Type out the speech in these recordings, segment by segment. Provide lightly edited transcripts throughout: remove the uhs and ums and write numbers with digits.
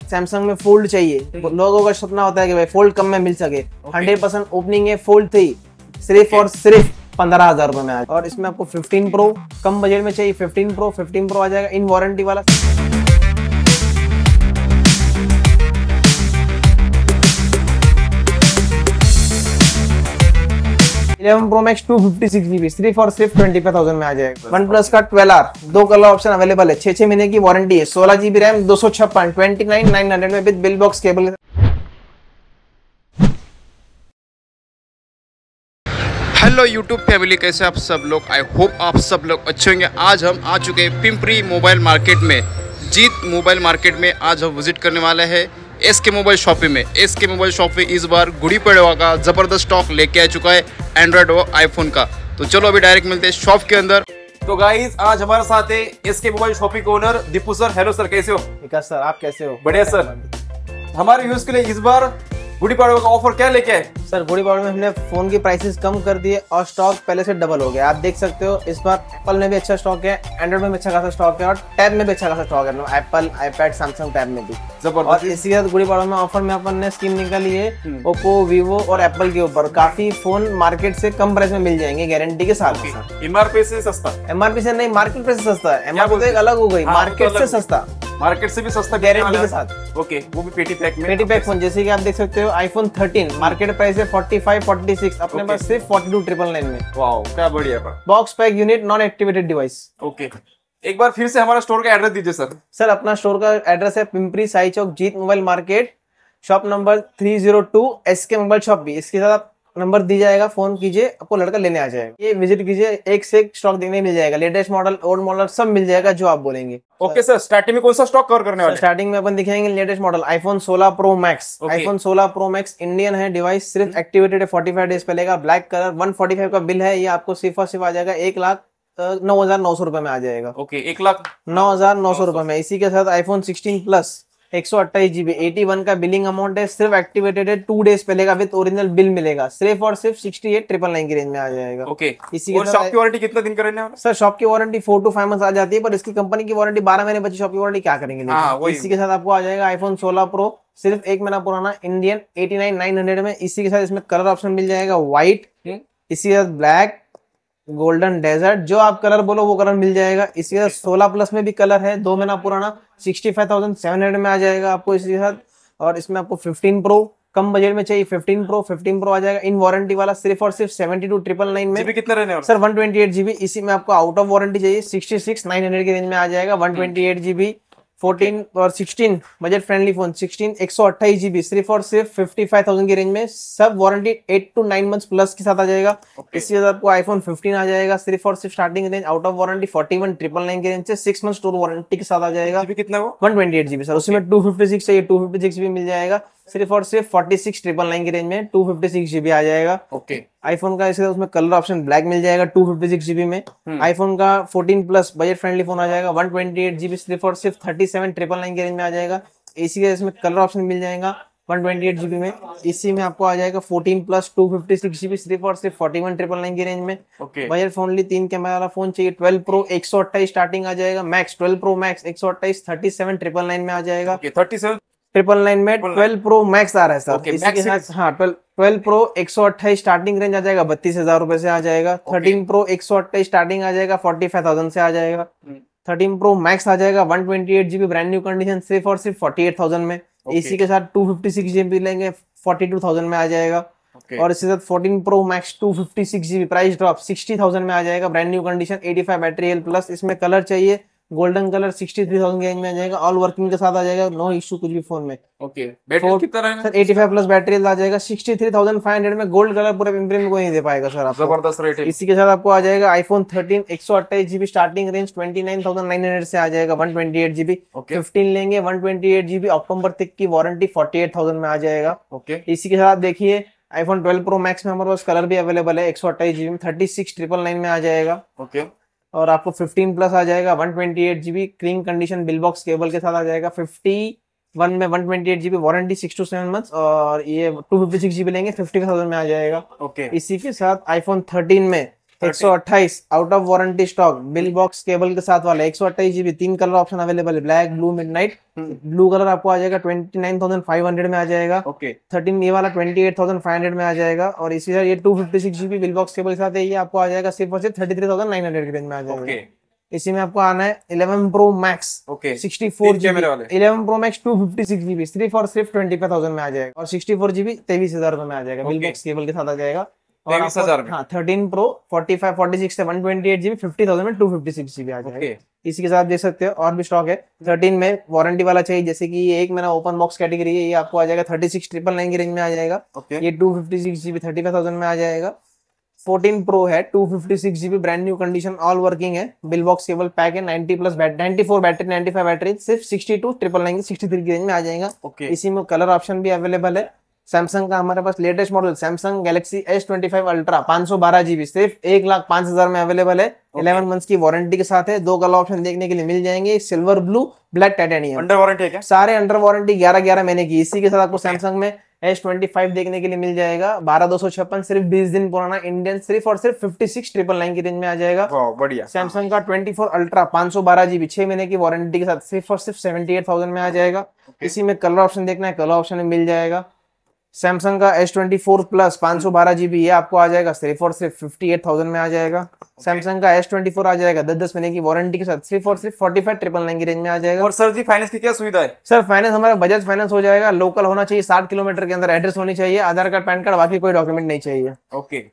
Samsung में fold चाहिए, लोगों का सपना होता है कि भाई फोल्ड कम में मिल सके। 100% ओपनिंग है फोल्ड 3, सिर्फ और सिर्फ 15,000 रुपए में आ। और इसमें आपको 15 प्रो कम बजट में चाहिए, 15 प्रो आ जाएगा इन वारंटी वाला। 11 Pro Max 256GB सिर्फ और सिर्फ 25,000 में आ जाएगा। वन प्लस का 12R 2 कलर ऑप्शन अवेलेबल है, 6 महीने की वारंटी है, 16GB रैम 256 29,900 में with bill box cable. Hello YouTube family, कैसे आप सब लोग? आई होप आप सब लोग अच्छे होंगे। आज हम आ चुके हैं पिंपरी मोबाइल मार्केट में, जीत मोबाइल मार्केट में। आज हम विजिट करने वाले हैं एसके मोबाइल शॉपी में। एसके मोबाइल शॉपी इस बार गुड़ी पड़वा का ज़बरदस्त स्टॉक लेके आ चुका है एंड्रॉयड और आईफोन का। तो चलो अभी डायरेक्ट मिलते हैं शॉप के अंदर। तो गाइस आज हमारे साथ है एसके मोबाइल शॉपी के owner Deepu sir. Hello sir, कैसे हो? विकास सर, आप कैसे हो? बढ़िया सर। हमारे व्यूअर्स के लिए इस बार गुड़ी पड़वा का ऑफर क्या लेके आए? सर गुड़ी पड़वा में हमने फोन की प्राइसेस कम कर दिए और स्टॉक पहले से डबल हो गया। आप देख सकते हो इस बार एप्पल में भी अच्छा स्टॉक है, एंड्रॉइड में भी अच्छा खासा स्टॉक है और टैब में भी अच्छा खासा स्टॉक है, एप्पल, आईपैड, सैमसंग टैब में भी जबरदस्त। और इसी के साथ गुड़ी पड़वा में ऑफर में अपन ने स्कीम निकाली है ओप्पो, वीवो और एप्पल के ऊपर काफी फोन मार्केट से कम प्राइस में मिल जाएंगे गारंटी के साथ। एमआरपी से सस्ता? एमआरपी से नहीं, मार्केट प्राइस से सस्ता है। एमआरपी तो एक अलग हो गई, मार्केट से सस्ता, मार्केट से भी सस्ता गारंटी के साथ। ओके, वो भी पेटी पैक में। पेटी पैक फोन जैसे कि आप देख सकते हो आईफोन 13 मार्केट प्राइस है 45, 46, अपने पास सिर्फ 42,999 में। वाओ, क्या बढ़िया। Box pack unit, non activated device. Okay, एक बार फिर से हमारा स्टोर का एड्रेस दीजिए सर। सर अपना स्टोर का एड्रेस है Pimpri Sai Chowk, Jeet mobile market, shop number 302 SK mobile shop भी। इसके साथ आप नंबर दी जाएगा, फोन कीजिए, आपको लड़का लेने आ जाएगा। ये विजिट कीजिए, एक से एक स्टॉक देखने मिल जाएगा, लेटेस्ट मॉडल, ओल्ड मॉडल सब मिल जाएगा जो आप बोलेंगे। ओके सर, स्टार्टिंग में कौन सा स्टॉक कवर करने वाले? स्टार्टिंग में अपन दिखाएंगे latest model iPhone 16 pro max. IPhone 16 pro max Indian है डिवाइस, सिर्फ एक्टिवेटेड है, 45 डेज पहले, ब्लैक कलर, 145 का बिल है। ये आपको सिर्फ और सिर्फ आ जाएगा 1,09,900 रुपए में आ जाएगा। ओके, 1,09,900 रुपए में। इसी के साथ आईफोन 16 प्लस 128GB 81 का बिलिंग अमाउंट है, सिर्फ एक्टिवेटेड है, 2 डेज पहले का विद ओरिजिनल बिल मिलेगा, सिर्फ और सिर्फ 68,999 की रेंज में आ जाएगा। ओके, इसी के और शॉप की वारंटी कितना दिन का रहने वाला? सर शॉप की वारंटी 4 to 5 मंथ आ जाती है, पर इसकी कंपनी की वारंटी 12 महीने बची, शॉप की वारंटी क्या करेंगे। इसी के साथ आपको आ जाएगा आईफोन 16 प्रो सिर्फ 1 महीना पुराना, इंडियन 89,900 में। इसी के साथ इसमें कलर ऑप्शन मिल जाएगा व्हाइट, इसी के साथ ब्लैक, गोल्डन डेजर्ट, जो आप कलर बोलो वो कलर मिल जाएगा। इसके साथ 16 प्लस में भी कलर है, 2 महीना पुराना, 65,700 में आ जाएगा आपको इसके साथ। और इसमें आपको 15 प्रो कम बजट में चाहिए, 15 प्रो आ जाएगा इन वारंटी वाला, सिर्फ और सिर्फ 72,999 में। कितना रहने वाला सर? 128GB। इसी में आपको आउट ऑफ वारंटी चाहिए, 66,900 की रेंज में आ जाएगा। 128GB 14 और 16 बजट फ्रेंडली फोन, 16 128GB सिर्फ और सिर्फ 55,000 की रेंज में, सब वारंटी 8 to 9 मंथ्स प्लस के साथ आ जाएगा। इसके साथ आपको आईफोन 15 आ जाएगा, सिर्फ और सिर्फ starting range out of warranty 41,999 की रेंज से 6 मंथ स्टोर वारंटी के साथ आ जाएगा। कितना वो? 128GB sir. उसमें 256 चाहिए, 256 भी मिल जाएगा, सिर्फ और सिर्फ 46,999 की रेंज में 256GB आ जाएगा। ओके, आईफोन का इसके उसमें कलर ऑप्शन ब्लैक मिल जाएगा 256GB में। आईफोन का 14 प्लस बजट फ्रेंडली फोन आ जाएगा, 128GB सिर्फ और सिर्फ 37,999 की रेंज में आ जाएगा। इसी के इसमें कलर ऑप्शन मिल जाएगा 128GB में। इसी में आपको आ जाएगा 14 प्लस 256GB सिर्फ और सिर्फ 41,999 की रेंज में। बजट फ्रेंडली 3 कैमरा वाला फोन चाहिए, 12 प्रो 128 स्टार्टिंग आ जाएगा, मैक्स 12 प्रो मैक्स 128 37,999 में आ जाएगा। 37,999 में 12 प्रो मैक्स आ रहा है सर। इसी के साथ 12 प्रो 128 स्टार्टिंग रेंज आ जाएगा, 32,000 रुपए से आ जाएगा। 13 प्रो 128 स्टार्टिंग आ जाएगा, 45,000 से आ जाएगा। 13 प्रो मैक्स आ जाएगा 128GB ब्रांड न्यू कंडीशन, सिर्फ और सिर्फ 48,000 में। इसी के साथ 256GB लेंगे, 42,000 में आ जाएगा। और इसके साथ 14 pro max 256GB price drop 60,000 में आ जाएगा, brand new condition, 85 battery health plus. इसमें कलर चाहिए गोल्डन कलर, 63,000 की रेंज में आ जाएगा, ऑल वर्किंग के साथ आ जाएगा, नो इश्यू कुछ भी फोन में। ओके, बैटरी कितना रहेगा सर? 85 प्लस बैटरी आ जाएगा, 63,500 में। गोल्ड कलर पूरे पिंपरी में कोई नहीं दे पाएगा सर आपको, जबरदस्त रेट है। इसी के साथ आपको आ जाएगा आईफोन 13 128GB स्टार्टिंग रेंज 29,900 से आ जाएगा, 128GB। 15 लेंगे 128GB, अक्टूबर तक की वारंटी 48,000 में आ जाएगा। इसी के साथ देखिए आईफोन 12 प्रो मैक्स में हमारे पास कलर भी अवेलेबल है, 128GB में 36,999 में आ जाएगा। और आपको 15 प्लस आ जाएगा 128GB clean condition bill box cable के साथ आ जाएगा। 51 में 128GB वारंटी 6 to 7 मंथ्स, और ये 256GB लेंगे 50,000 में आ जाएगा। इसी के साथ आईफोन 13 में 128 out of warranty stock, bill box cable के साथ वाला 128 जीबी, 3 कलर ऑप्शन अवेलेबल है, black, blue, midnight. Blue colour आपको आ जाएगा 29,500 में आ जाएगा। ओके 13 ये वाला 28,500 में आ जाएगा। और इसी तरह ये 256 जीबी बिल बॉक्स केबल के साथ है, ये आपको आ जाएगा सिर्फ और सिर्फ 33,900 की रेंज में आ जाएगा। ओके इसी में आपको आना है 11 प्रो मैक्स, ओके 64 जीबी कैमरे वाले 11 प्रो मैक्स 256 जीबी सिर्फ और सिर्फ 25,000 में आ जाएगा। और 64 जीबी 23,000 रुपए में आ जाएगा, बिल बॉक्स केबल के साथ आ जाएगा। और 23,000 में। हाँ 13 प्रो 45 46 से 128 जीबी 50,000 में 256 जीबी आ जाएगा। ओके इसी के साथ देख सकते हो और भी स्टॉक है। 13 में वारंटी वाला चाहिए, जैसे कि ये एक मेरा ओपन बॉक्स कैटेगरी है, ये आपको आ जाएगा 36,999 की रेंज में आ जाएगा। ओके ये 256 जीबी 35,000 में आ जाएगा। 14 प्रो है 256 GB, brand new condition, all working है, बिल बॉक्स केबल पैक है, 90 प्लस 94 बैटरी 95 बैटरी, सिर्फ 62,999 63 की रेंज में आ जाएगा। ओके इसी में कलर ऑप्शन भी अवेलेबल है। सैमसंग का हमारे पास latest model Samsung Galaxy S25 ultra 512 GB सिर्फ 1,05,000 में अवेलेबल है। 11 मंथ्स की वारंटी के साथ है। 2 कलर ऑप्शन देखने के लिए मिल जाएंगे, silver, blue, black, titanium. Under warranty है क्या? सारे अंडर वारंटी 11 महीने की। इसी के साथ आपको सैमसंग में S25 देखने के लिए मिल जाएगा 12,256, सिर्फ 20 दिन पुराना, इंडियन, सिर्फ और सिर्फ 56,999 की रेंज में आ जाएगा। वाह बढ़िया। सैमसंग का 24 अल्ट्रा 512 जीबी 6 महीने की वारंटी के साथ सिर्फ और सिर्फ 78,000 में आ जाएगा। इसी में कलर ऑप्शन देखना है, कलर ऑप्शन में मिल जाएगा। सैमसंग का S24 प्लस 512 जीबी, ये आपको आ जाएगा सिर्फ और सिर्फ 58,000 में आ जाएगा। सैमसंग का S24 आ जाएगा 10 महीने की वारंटी के साथ सिर्फ और सिर्फ 45,999 की रेंज में आ जाएगा। और सर जी फाइनेंस की क्या सुविधा है? सर फाइनेंस हमारा बजाज फाइनेंस हो जाएगा, लोकल होना चाहिए, 60 किलोमीटर के अंदर एड्रेस होनी चाहिए, आधार कार्ड, पैन कार्ड, बाकी कोई डॉक्यूमेंट नहीं चाहिए। ओके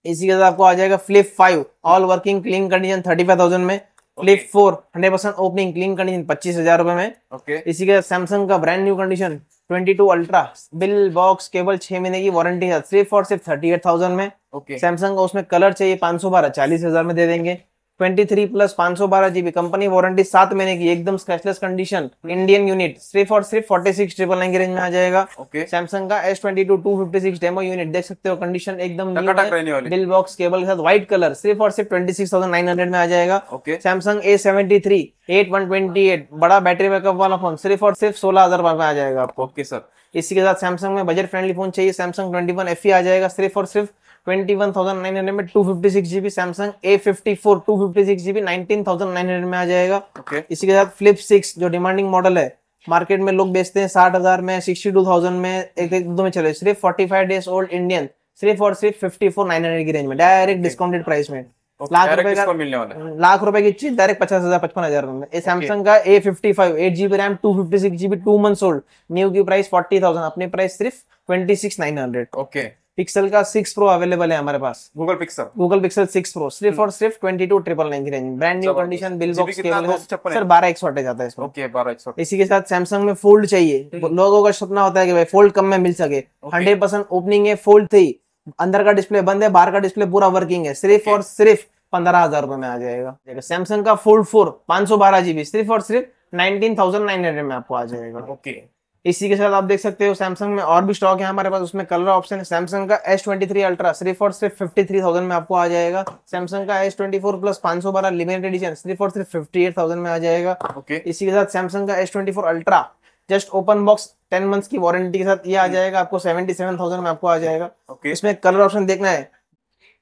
इसी के साथ आपको आ जाएगा flip 5 all working clean condition 35,000 में। फ्लिप 4 100% ओपनिंग क्लीन कंडीशन 25,000 रुपए में। ओके इसी के साथ सैमसंग का brand new condition 22 ultra, bill box cable 6 महीने की वारंटी है, सिर्फ और सिर्फ 38,000 में। ओके सैमसंग का उसमें कलर चाहिए 512, 40,000 में दे देंगे। 23 प्लस 512 जीबी कंपनी वारंटी 7 महीने की, एकदम स्क्रैचलेस कंडीशन, इंडियन यूनिट, सिर्फ और सिर्फ 46,999 की रेंज में आ जाएगा। ओके सैमसंग का S22 256 डेमो यूनिट देख सकते हो, कंडीशन एकदम न्यू टकाटक रहने है, वाली। बिल बॉक्स केबल के साथ व्हाइट कलर, सिर्फ और सिर्फ 26,900 में आ जाएगा। ओके सैमसंग A73 8128 बड़ा बैटरी बैकअप वाला फोन सिर्फ और सिर्फ 16,000 रुपए में आ जाएगा आपको। ओके सर इसी के साथ सैमसंग में बजट फ्रेंडली फोन चाहिए, सैमसंग 21 FE आ जाएगा सिर्फ और सिर्फ 21,900 में। 256 जीबी सैमसंग A54 256 जीबी 19,900 में आ जाएगा। ओके इसी के साथ फ्लिप 6 जो डिमांडिंग मॉडल है, मार्केट में लोग बेचते हैं 60,000 में, 62,000 में, एक दो में चले, सिर्फ 45 डेज ओल्ड इंडियन, सिर्फ और सिर्फ 54,900 की रेंज में, डायरेक्ट डिस्काउंटेड प्राइस में। लाख रुपए का मिलने वाला है। लाख रुपए की चीज डायरेक्ट 50,000 55,000 में। ये सैमसंग का A55 8GB RAM 256 GB 2 months old, new की प्राइस 40,000, अपनी प्राइस सिर्फ 26,900। ओके पिक्सल का 6 प्रो अवेलेबल है हमारे पास, Google Pixel Google Pixel 6 pro सिर्फ और सिर्फ 22,999 की रेंज, ब्रांड न्यू जबरदस्त। कंडीशन, बिल जीबी बॉक्स कितना? केबल 256 सर 12,128 जाता है इसमें। ओके 12 इसी के साथ सैमसंग में फोल्ड चाहिए, लोगों का सपना होता है कि भाई फोल्ड कम में मिल सके। 100% ओपनिंग है, फोल्ड थी, अंदर का डिस्प्ले बंद है, बाहर का डिस्प्ले पूरा वर्किंग है, सिर्फ और सिर्फ 15,000 रुपए में आ जाएगा। सैमसंग का फोल्ड 4 512 जीबी सिर्फ और सिर्फ 19,900 में आपको आ जाएगा। ओके इसी के साथ आप देख सकते हो सैमसंग में और भी स्टॉक है हमारे पास, उसमें कलर ऑप्शन है। सैमसंग का S23 अल्ट्रा सिर्फ और सिर्फ 53,000 में आपको आ जाएगा। सैमसंग का S24 प्लस 512 लिमिटेड एडिशन सिर्फ और सिर्फ 58,000 में आ जाएगा। ओके इसी के साथ सैमसंग का S24 ultra just open box 10 months की वारंटी के साथ ये आ जाएगा आपको 77,000 में आपको आ जाएगा। ओके इसमें कलर ऑप्शन देखना है,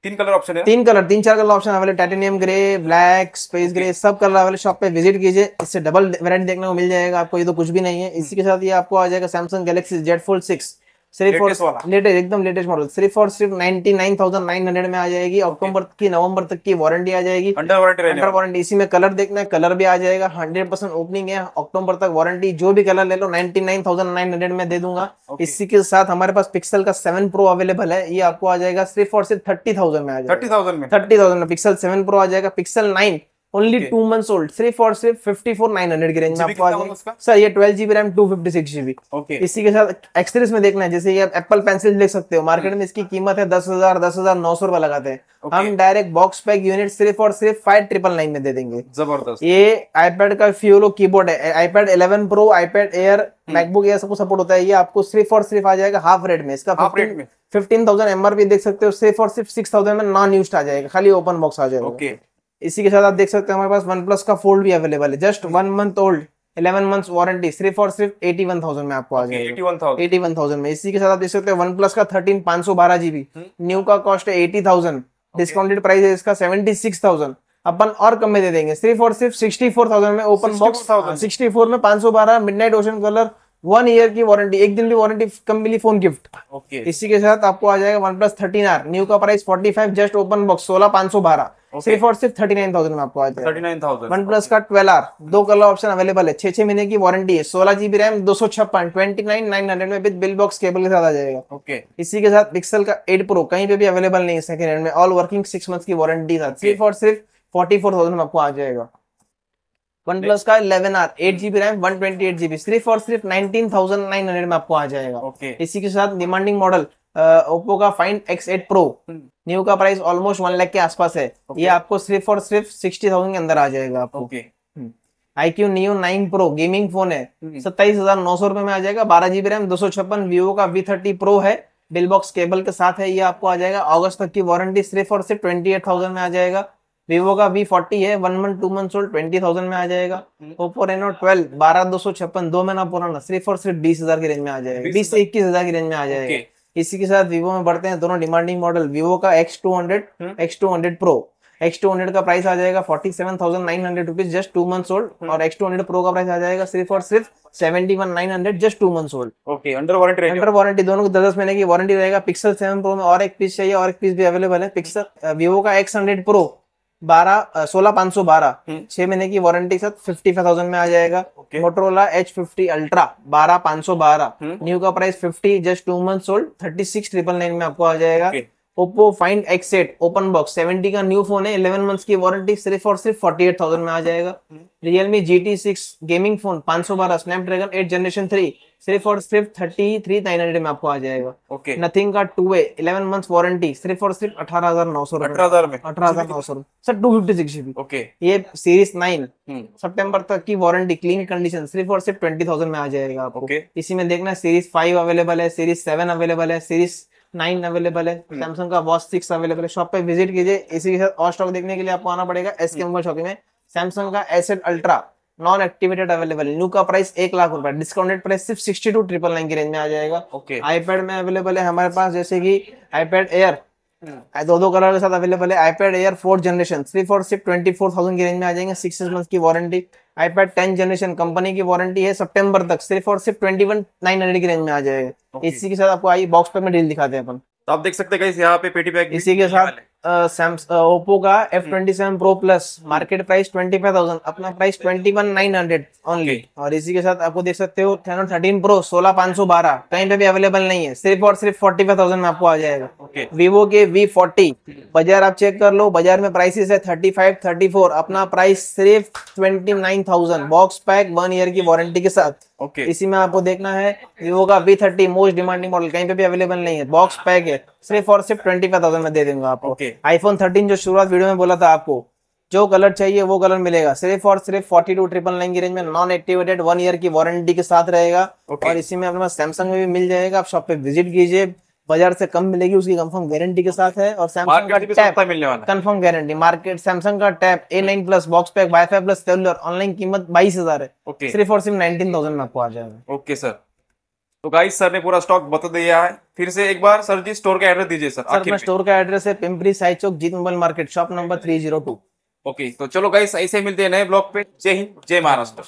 3 कलर ऑप्शन है। 3 4 colour option available, titanium grey, black, space grey, सब कलर अवेलेबल। शॉप पे विजिट कीजिए, इससे डबल वैरायटी देखने को मिल जाएगा आपको, ये तो कुछ भी नहीं है। इसी के साथ ये आपको आ जाएगा सैमसंग गैलेक्सी Z Fold 6 सिर्फ और Latest वाला। लेटेस्ट एकदम लेटेस्ट मॉडल, सिर्फ और सिर्फ 99,900 में आ जाएगी। अक्टूबर की नवंबर तक की वारंटी आ जाएगी, अंडर वारंटी रहने अंडर वाला। वारंटी। इसी में कलर देखना है, कलर भी आ जाएगा, 100% ओपनिंग है, अक्टूबर तक वारंटी, जो भी कलर ले लो 99,900 में दे दूंगा। इसी के साथ हमारे पास पिक्सल का 7 प्रो अवेलेबल है, ये आपको आ जाएगा सिर्फ और सिर्फ 30,000 में आ जाएगा। 30,000 में 30,000 में पिक्सल 7 प्रो आ जाएगा। पिक्सल 9 ओनली 2 मंथ्स ओल्ड, सिर्फ और सिर्फ 54,900 की रेंज में आपको आ जाएगा। सर ये 12GB रैम 256 जीबी। ओके इसी के साथ एक्सट्रीज में देखना है, जैसे ये एप्पल पेंसिल देख सकते हो, मार्केट में इसकी कीमत है 10,900 रुपए लगाते हैं, हम डायरेक्ट बॉक्स पैक यूनिट सिर्फ और सिर्फ 5,999 में दे देंगे। जबरदस्त। ये आईपैड का फ्यूलो कीबोर्ड है, iPad 11 pro, iPad air, MacBook air सबको सपोर्ट होता है। ये आपको सिर्फ और सिर्फ आ जाएगा हाफ रेट में, इसका हाफ रेट में 15,000 MRP देख सकते हो, सिर्फ और सिर्फ 6,000 में नॉन यूज्ड आ जाएगा, खाली ओपन बॉक्स आ जाएगा। ओके इसी के साथ आप देख सकते हैं हमारे पास वन प्लस का फोल्ड भी अवेलेबल है, just 1 month old, 11 months warranty, सिर्फ और सिर्फ 81,000 में आपको आ जाएगा। 81,000 81,000 में। इसी के साथ आप देख सकते हैं वन प्लस का 13 512 जीबी, न्यू का कॉस्ट है 80,000, डिस्काउंटेड प्राइस है इसका 76,000, अपन और कम में दे देंगे, सिर्फ और सिर्फ 64,000 में ओपन बॉक्स। 64 में 512 मिडनाइट ओशन कलर, 1 ईयर की वारंटी, एक दिन की वारंटी कम मिली, फोन गिफ्ट। इसी के साथ आपको आ जाएगा OnePlus 13R, न्यू का प्राइस 45, जस्ट ओपन बॉक्स 16,512, सिर्फ और सिर्फ 39,000 में आपको आ जाएगा। 39,000। OnePlus का 12R, 2 कलर ऑप्शन अवेलेबल है, 6 महीने की वारंटी है, 16 GB रैम, 256, 29,900 में विद बिल बॉक्स केबल के साथ आ जाएगा। इसी के साथ पिक्सल का 8 Pro कहीं पे भी अवेलेबल नहीं है सेकंड हैंड में, ऑल वर्किंग 6 मंथ्स की वारंटी था, सिर्फ और सिर्फ 44,000 में आपको आ जाएगा। OnePlस का 11R, 8 GB रैम, 128 GB, सिर्फ और सिर्फ 19,900 में आपको आ जाएगा। इसी के साथ डिमांडिंग मॉडल ओप्पो का Find X8 Pro, न्यू का प्राइस ऑलमोस्ट 1 लाख के आसपास है, ये आपको सिर्फ और सिर्फ 60,000 के अंदर आ जाएगा आपको। iQOO Neo 9 Pro gaming phone है, 27,900 रुपए में आ जाएगा, 12 GB रैम, 256। वीवो का V30 Pro है, बिल बॉक्स केबल के साथ है, ये आपको आ जाएगा, अगस्त तक की वारंटी, सिर्फ और सिर्फ 28,000 में आ जाएगा। वीवो का V40 है, 1 मंथ 2 मंथ ओल्ड, 20,000 में आ जाएगा। ओप्पो Reno 12 12,256, 2 महीना पुराना, सिर्फ और सिर्फ 20,000 की रेंज में आ जाएगा, 20 से 21,000 की रेंज में आ जाएगा। इसी के साथ वीवो में बढ़ते हैं दोनों डिमांडिंग मॉडल, वीवो का X200 Pro, X200 का प्राइस आ जाएगा 47,900 रुपीज, जस्ट 2 मंथ्स ओल्ड, और X200 Pro का प्राइस आ जाएगा सिर्फ और सिर्फ 71,900, just 2 months old. Under warranty दोनों को 10 महीने की वारंटी रहेगा। पिक्सल 7 Pro में और एक पीस चाहिए, और एक पीस भी अवेलेबल है। पिक्सल वीवो का X100 Pro 16,512, 6 महीने की वारंटी के साथ 55,000 में आ जाएगा। मोटोरोला H50 Ultra 12,512, न्यू का प्राइस 50, जस्ट 2 मंथ्स ओल्ड, 36,999 में आपको आ जाएगा। Oppo Find X8 open box 70 का न्यू फोन है, 11 मंथ्स की वारंटी, सिर्फ और सिर्फ 48,000 में आ जाएगा। Realme GT6 gaming phone 512, Snapdragon 8 generation 3, सिर्फ और सिर्फ 33,900 में आपको आ जाएगा। नथिंग का 2A 11 मंथ्स वारंटी, सिर्फ और सिर्फ 18,900 रुपए, 18,900 सर, 256 GB। ये सीरीज 9 सितंबर तक की वारंटी, क्लीन कंडीशन, सिर्फ और सिर्फ 20,000 में आ जाएगा आपको। इसी में देखना सीरीज 5 अवेलेबल है, सीरीज 7 अवेलेबल है, सीरीज 9 अवेलेबल है, सैमसंग का Watch 6 अवेलेबल है। शॉप पे विजिट कीजिए। इसी के साथ और स्टॉक देखने के लिए आपको आना पड़ेगा एसके मोबाइल शॉपिंग में। सैमसंग का S8 Ultra non activated available, new का प्राइस 1 लाख रुपए, डिस्काउंटेड प्राइस सिर्फ 62,999 की रेंज में आ जाएगा। आईपैड में अवेलेबल है हमारे पास, जैसे कि iPad Air 2 कलर के साथ अवेलेबल है। iPad Air 4th जनरेशन सिर्फ और सिर्फ 24,000 की रेंज में आ जाएंगे, 6 मंथ की warranty. iPad 10th generation company की वारंटी है सितंबर तक, सिर्फ और सिर्फ 21,900 की रेंज में आ जाएगा। इसी के साथ आपको आई बॉक्स पैक में डील दिखाते हैं अपन। तो आप देख सकते हैं यहाँ पे पेटी पैक। इसी के साथ ओप्पो का F27 Pro Plus market price 25,000, अपना प्राइस 21,900 ओनली। और इसी के साथ आपको देख सकते हो Reno 13 Pro 16,512, कहीं पे भी अवेलेबल नहीं है, सिर्फ और सिर्फ 45,000 में आपको आ जाएगा। वीवो के V40 बाजार आप चेक कर लो, बाजार में प्राइसेस है 35, 34, अपना प्राइस सिर्फ 29,000, बॉक्स पैक 1 ईयर की वारंटी के साथ। इसी में आपको देखना है वीवो का V30 मोस्ट डिमांडिंग मॉडल, कहीं पे भी अवेलेबल नहीं है, बॉक्स पैक है, सिर्फ और सिर्फ 25,000 में दे दूंगा आपको। iPhone 13 जो शुरुआत वीडियो में बोला था आपको, जो कलर चाहिए वो कलर मिलेगा, सिर्फ और सिर्फ 42,999 की रेंज में, नॉन एक्टिवेटेड 1 ईयर की वारंटी के साथ रहेगा। और इसी में अपने पास सैमसंग में भी मिल जाएगा, आप शॉप पे विजिट कीजिए, बाजार से कम मिलेगी, उसकी कंफर्म गारंटी के साथ है। और सैमसंग का मिलने वाला कंफर्म गारंटी मार्केट, सैमसंग का tab A9 plus box pack wifi plus cellular online कीमत 22,000 है, सिर्फ और सिर्फ 19,000 में आपको आ जाएगा। ओके सर, तो गाइस सर ने पूरा स्टॉक बता दिया है। फिर से एक बार सर जी स्टोर का एड्रेस दीजिए सर। अपना स्टोर का एड्रेस है Pimpri Sai Chowk, Jeet mobile market, shop number 302। Okay, तो चलो गाइस ऐसे मिलते हैं नए ब्लॉग पे। जय हिंद, जय महाराष्ट्र।